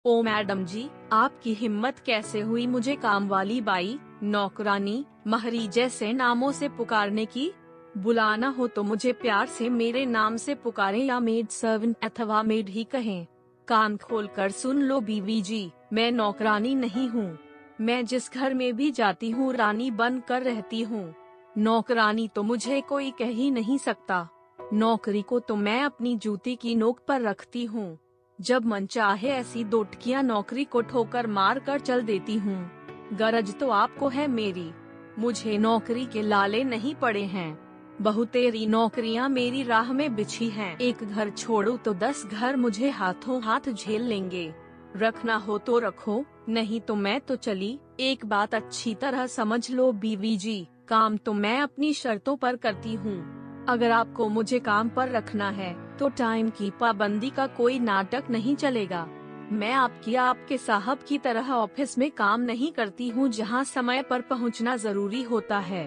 ओ madam जी, आपकी हिम्मत कैसे हुई मुझे काम वाली बाई, नौकरानी, महरी जैसे नामों से पुकारने की? बुलाना हो तो मुझे प्यार से मेरे नाम से पुकारें या मेड सर्वेंट अथवा मेड ही कहें। कान खोल कर सुन लो बीवी जी, मैं नौकरानी नहीं हूँ। मैं जिस घर में भी जाती हूँ रानी बन कर रहती हूँ। नौकरानी तो मुझे कोई कह ही नहीं सकता। नौकरी को तो मैं अपनी जूती की नोक पर रखती हूँ। जब मन चाहे ऐसी दो टकियां नौकरी को ठोकर मार कर चल देती हूँ। गरज तो आपको है मेरी, मुझे नौकरी के लाले नहीं पड़े हैं। बहुतेरी नौकरियां मेरी राह में बिछी हैं। एक घर छोड़ू तो 10 घर मुझे हाथों हाथ झेल लेंगे। रखना हो तो रखो, नहीं तो मैं तो चली। एक बात अच्छी तरह समझ लो बीवी जी, काम तो मैं अपनी शर्तों पर करती हूँ। अगर आपको मुझे काम पर रखना है तो टाइम की पाबंदी का कोई नाटक नहीं चलेगा। मैं आपके साहब की तरह ऑफिस में काम नहीं करती हूँ जहाँ समय पर पहुँचना जरूरी होता है।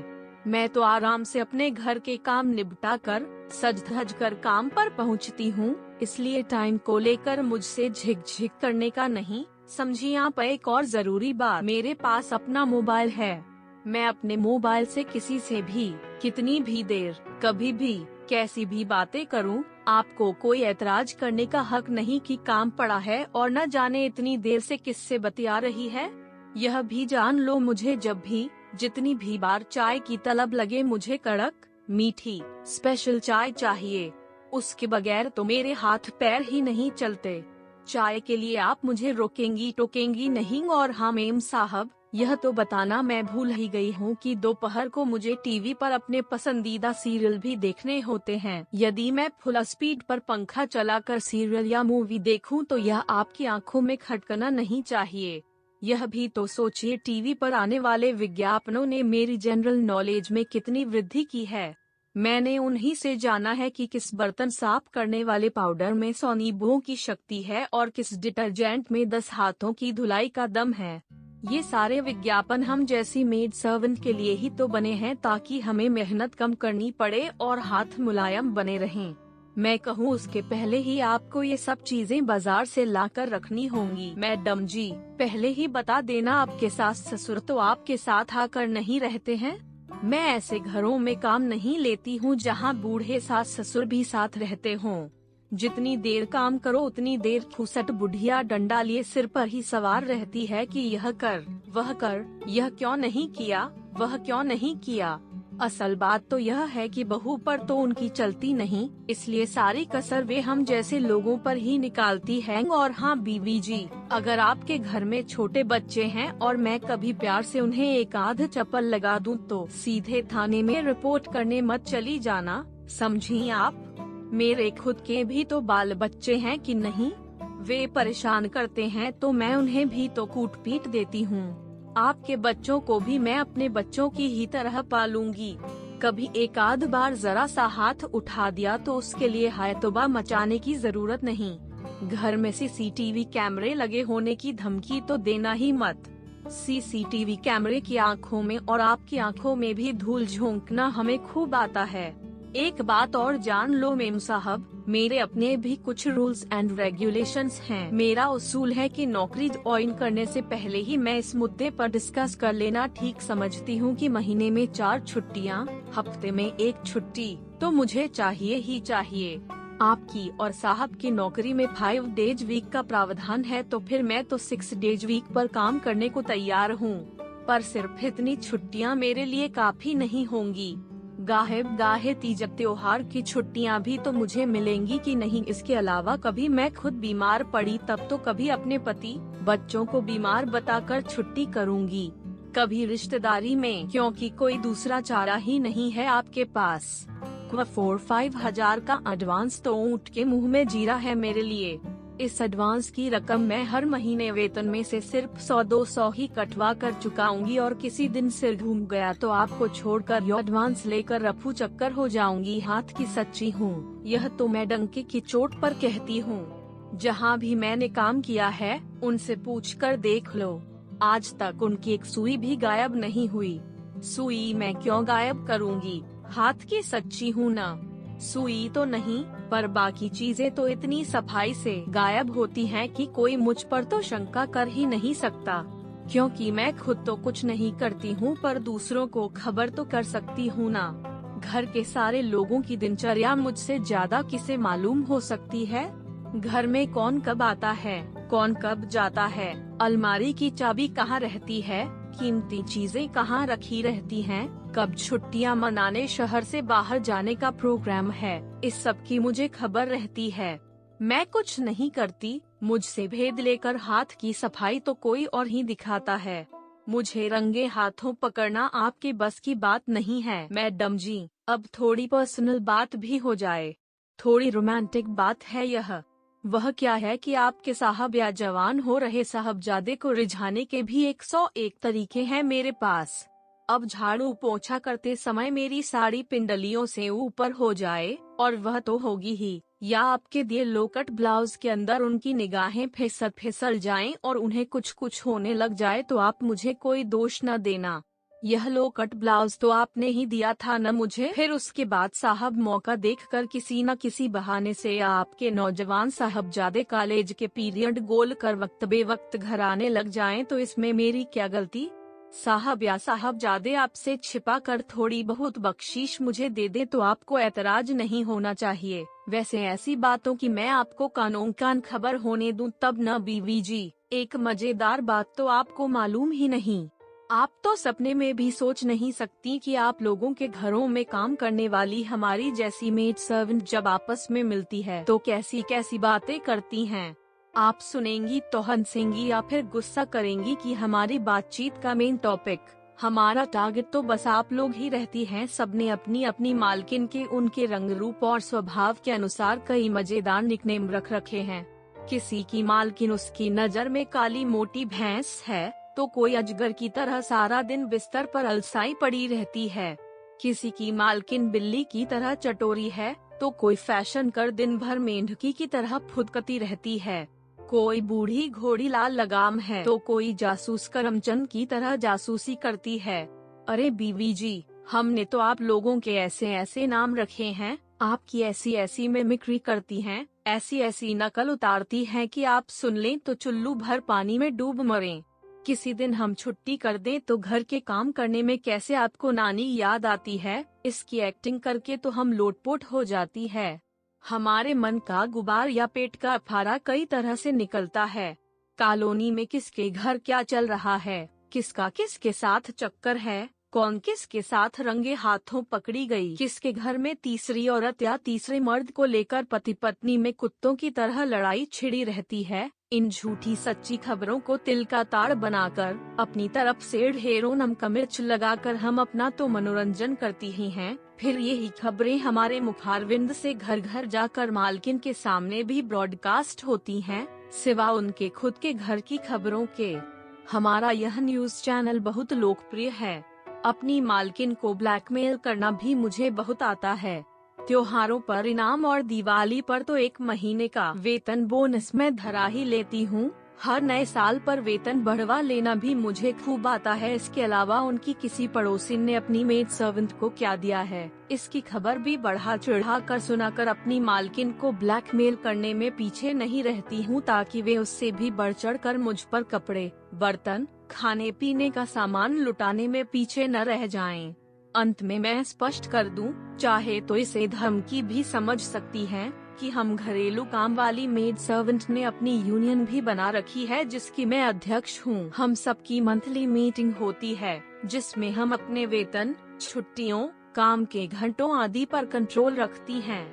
मैं तो आराम से अपने घर के काम निपटा कर सज धज कर काम पर पहुँचती हूँ, इसलिए टाइम को लेकर मुझसे झिक करने का नहीं। समझिए आप। एक और जरूरी बात, मेरे पास अपना मोबाइल है। मैं अपने मोबाइल से किसी से भी कितनी भी देर, कभी भी, कैसी भी बातें करूं। आपको कोई ऐतराज करने का हक नहीं कि काम पड़ा है और न जाने इतनी देर से किससे बतिया रही है। यह भी जान लो, मुझे जब भी जितनी भी बार चाय की तलब लगे मुझे कड़क, मीठी, स्पेशल चाय चाहिए। उसके बगैर तो मेरे हाथ पैर ही नहीं चलते। चाय के लिए आप मुझे रोकेंगी टोकेंगी नहीं। और हाँ मेम साहब, यह तो बताना मैं भूल ही गई हूँ कि दोपहर को मुझे टीवी पर अपने पसंदीदा सीरियल भी देखने होते हैं। यदि मैं फुल स्पीड पर पंखा चलाकर सीरियल या मूवी देखूं तो यह आपकी आंखों में खटकना नहीं चाहिए। यह भी तो सोचिए, टीवी पर आने वाले विज्ञापनों ने मेरी जनरल नॉलेज में कितनी वृद्धि की है। मैंने उन्हीं से जाना है कि किस बर्तन साफ करने वाले पाउडर में 100 नींबुओं की शक्ति है और किस डिटर्जेंट में 10 हाथों की धुलाई का दम है। ये सारे विज्ञापन हम जैसी मेड सर्वेंट के लिए ही तो बने हैं, ताकि हमें मेहनत कम करनी पड़े और हाथ मुलायम बने रहें। मैं कहूँ उसके पहले ही आपको ये सब चीजें बाजार से लाकर रखनी होंगी। मैडम जी, पहले ही बता देना, आपके सास ससुर तो आपके साथ आकर नहीं रहते हैं। मैं ऐसे घरों में काम नहीं लेती हूँ जहाँ बूढ़े सास ससुर भी साथ रहते हों। जितनी देर काम करो उतनी देर फुसट बुढ़िया डंडा लिए सिर पर ही सवार रहती है कि यह कर, वह कर, यह क्यों नहीं किया, वह क्यों नहीं किया। असल बात तो यह है कि बहू पर तो उनकी चलती नहीं, इसलिए सारी कसर वे हम जैसे लोगों पर ही निकालती हैं। और हाँ बीवी जी, अगर आपके घर में छोटे बच्चे हैं और मैं कभी प्यार से उन्हें एक आध चप्पल लगा दूं तो सीधे थाने में रिपोर्ट करने मत चली जाना, समझी आप। मेरे खुद के भी तो बाल बच्चे हैं कि नहीं, वे परेशान करते हैं तो मैं उन्हें भी तो कूट पीट देती हूँ। आपके बच्चों को भी मैं अपने बच्चों की ही तरह पालूंगी। कभी एक आध बार जरा सा हाथ उठा दिया तो उसके लिए हाय तौबा मचाने की जरूरत नहीं। घर में सीसीटीवी कैमरे लगे होने की धमकी तो देना ही मत। सीसीटीवी कैमरे की आंखों में और आपकी आंखों में भी धूल झोंकना हमें खूब आता है। एक बात और जान लो मेम साहब, मेरे अपने भी कुछ रूल्स एंड रेगुलेशंस हैं। मेरा उसूल है कि नौकरी ज्वाइन करने से पहले ही मैं इस मुद्दे पर डिस्कस कर लेना ठीक समझती हूँ कि महीने में 4 छुट्टियाँ, हफ्ते में 1 छुट्टी तो मुझे चाहिए ही चाहिए। आपकी और साहब की नौकरी में 5 डेज वीक का प्रावधान है तो फिर मैं तो 6 डेज वीक पर काम करने को तैयार हूँ। पर सिर्फ इतनी छुट्टियाँ मेरे लिए काफी नहीं होंगी। गाहे तीज त्योहार की छुट्टियां भी तो मुझे मिलेंगी कि नहीं। इसके अलावा कभी मैं खुद बीमार पड़ी तब तो कभी अपने पति बच्चों को बीमार बताकर छुट्टी करूंगी, कभी रिश्तेदारी में, क्योंकि कोई दूसरा चारा ही नहीं है आपके पास। 4-5 हजार का एडवांस तो ऊँट के मुंह में जीरा है मेरे लिए। इस एडवांस की रकम मैं हर महीने वेतन में से सिर्फ 100-200 ही कटवा कर चुकाऊंगी और किसी दिन सिर घूम गया तो आपको छोड़कर यो एडवांस लेकर रफू चक्कर हो जाऊंगी। हाथ की सच्ची हूँ, यह तो मैं डंके की चोट पर कहती हूँ। जहाँ भी मैंने काम किया है उनसे पूछकर देख लो, आज तक उनकी एक सुई भी गायब नहीं हुई। सुई मैं क्यों गायब करूँगी, हाथ की सच्ची हूँ ना। सुई तो नहीं पर बाकी चीजें तो इतनी सफाई से गायब होती हैं कि कोई मुझ पर तो शंका कर ही नहीं सकता, क्योंकि मैं खुद तो कुछ नहीं करती हूँ पर दूसरों को खबर तो कर सकती हूँ ना। घर के सारे लोगों की दिनचर्या मुझसे ज्यादा किसे मालूम हो सकती है? घर में कौन कब आता है, कौन कब जाता है, अलमारी की चाबी कहाँ रहती है, कीमती चीजें कहाँ रखी रहती हैं, कब छुट्टियां मनाने शहर से बाहर जाने का प्रोग्राम है, इस सब की मुझे खबर रहती है। मैं कुछ नहीं करती, मुझसे भेद लेकर हाथ की सफाई तो कोई और ही दिखाता है। मुझे रंगे हाथों पकड़ना आपके बस की बात नहीं है मैडम जी। अब थोड़ी पर्सनल बात भी हो जाए, थोड़ी रोमांटिक बात है यह। वह क्या है कि आपके साहब या जवान हो रहे साहबजादे को रिझाने के भी 101 तरीके हैं मेरे पास। अब झाड़ू पोछा करते समय मेरी साड़ी पिंडलियों से ऊपर हो जाए, और वह तो होगी ही, या आपके दिए लोकट ब्लाउज के अंदर उनकी निगाहें फिसल जाएं और उन्हें कुछ कुछ होने लग जाए, तो आप मुझे कोई दोष न देना। यह लोकट ब्लाउज तो आपने ही दिया था न मुझे। फिर उसके बाद साहब मौका देखकर किसी न किसी बहाने से या आपके नौजवान साहबजादे कॉलेज के पीरियड गोल कर वक्त बेवक्त घर आने लग जाएं, तो इसमें मेरी क्या गलती? साहब या साहबजादे आपसे छिपा कर थोड़ी बहुत बख्शीश मुझे दे दे तो आपको ऐतराज नहीं होना चाहिए। वैसे ऐसी बातों की मैं आपको कानों कान खबर होने दूं तब न बीवी जी। एक मजेदार बात तो आपको मालूम ही नहीं। आप तो सपने में भी सोच नहीं सकती कि आप लोगों के घरों में काम करने वाली हमारी जैसी मेड सर्वेंट जब आपस में मिलती है तो कैसी कैसी बातें करती हैं। आप सुनेंगी तो हंसेंगी या फिर गुस्सा करेंगी कि हमारी बातचीत का मेन टॉपिक, हमारा टारगेट तो बस आप लोग ही रहती हैं। सबने अपनी अपनी मालकिन के उनके रंग रूप और स्वभाव के अनुसार कई मजेदार निकनेम रख रखे हैं। किसी की मालकिन उसकी नजर में काली मोटी भैंस है, तो कोई अजगर की तरह सारा दिन बिस्तर पर अलसाई पड़ी रहती है। किसी की मालकिन बिल्ली की तरह चटोरी है, तो कोई फैशन कर दिन भर मेंढकी की तरह फुदकती रहती है। कोई बूढ़ी घोड़ी लाल लगाम है, तो कोई जासूस करमचंद की तरह जासूसी करती है। अरे बीवी जी, हमने तो आप लोगों के ऐसे ऐसे नाम रखे हैं, आपकी ऐसी ऐसी मिमिक्री करती हैं, ऐसी ऐसी नकल उतारती हैं कि आप सुन लें तो चुल्लू भर पानी में डूब मरें। किसी दिन हम छुट्टी कर दें तो घर के काम करने में कैसे आपको नानी याद आती है, इसकी एक्टिंग करके तो हम लोटपोट हो जाती है। हमारे मन का गुबार या पेट का अफारा कई तरह से निकलता है। कॉलोनी में किसके घर क्या चल रहा है, किसका किसके साथ चक्कर है, कौन किसके साथ रंगे हाथों पकड़ी गई, किसके घर में तीसरी औरत या तीसरे मर्द को लेकर पति पत्नी में कुत्तों की तरह लड़ाई छिड़ी रहती है। इन झूठी सच्ची खबरों को तिल का ताड़ बनाकर अपनी तरफ से ढेरों नमक मिर्च लगाकर हम अपना तो मनोरंजन करती ही हैं, फिर यही खबरें हमारे मुखारविंद से घर घर जाकर मालकिन के सामने भी ब्रॉडकास्ट होती हैं, सिवा उनके खुद के घर की खबरों के। हमारा यह न्यूज चैनल बहुत लोकप्रिय है। अपनी मालकिन को ब्लैकमेल करना भी मुझे बहुत आता है। त्योहारों पर इनाम और दिवाली पर तो 1 महीने का वेतन बोनस में धरा ही लेती हूँ। हर नए साल पर वेतन बढ़वा लेना भी मुझे खूब आता है। इसके अलावा उनकी किसी पड़ोसी ने अपनी मेड सर्वेंट को क्या दिया है, इसकी खबर भी बढ़ा चढ़ा कर सुनाकर अपनी मालकिन को ब्लैकमेल करने में पीछे नहीं रहती हूँ, ताकि वे उससे भी बढ़ चढ़ कर मुझ पर कपड़े, बर्तन, खाने पीने का सामान लुटाने में पीछे न रह जाएं। अंत में मैं स्पष्ट कर दूं, चाहे तो इसे धमकी भी समझ सकती हैं, कि हम घरेलू काम वाली मेड सर्वेंट ने अपनी यूनियन भी बना रखी है, जिसकी मैं अध्यक्ष हूँ। हम सबकी मंथली मीटिंग होती है, जिसमें हम अपने वेतन, छुट्टियों, काम के घंटों आदि पर कंट्रोल रखती हैं।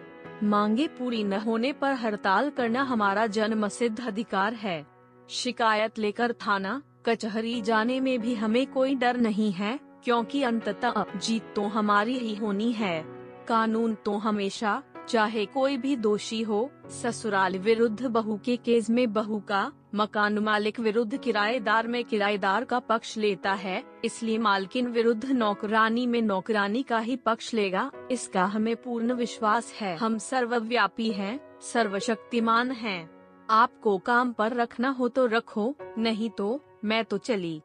मांगे पूरी न होने पर हड़ताल करना हमारा जन्मसिद्ध अधिकार है। शिकायत लेकर थाना कचहरी जाने में भी हमें कोई डर नहीं है, क्योंकि अंततः जीत तो हमारी ही होनी है। कानून तो हमेशा, चाहे कोई भी दोषी हो, ससुराल विरुद्ध बहू के केस में बहू का, मकान मालिक विरुद्ध किराएदार में किराएदार का पक्ष लेता है, इसलिए मालकिन विरुद्ध नौकरानी में नौकरानी का ही पक्ष लेगा। इसका हमें पूर्ण विश्वास है। हम सर्वव्यापी हैं, सर्वशक्तिमान हैं। आपको काम पर रखना हो तो रखो, नहीं तो मैं तो चली।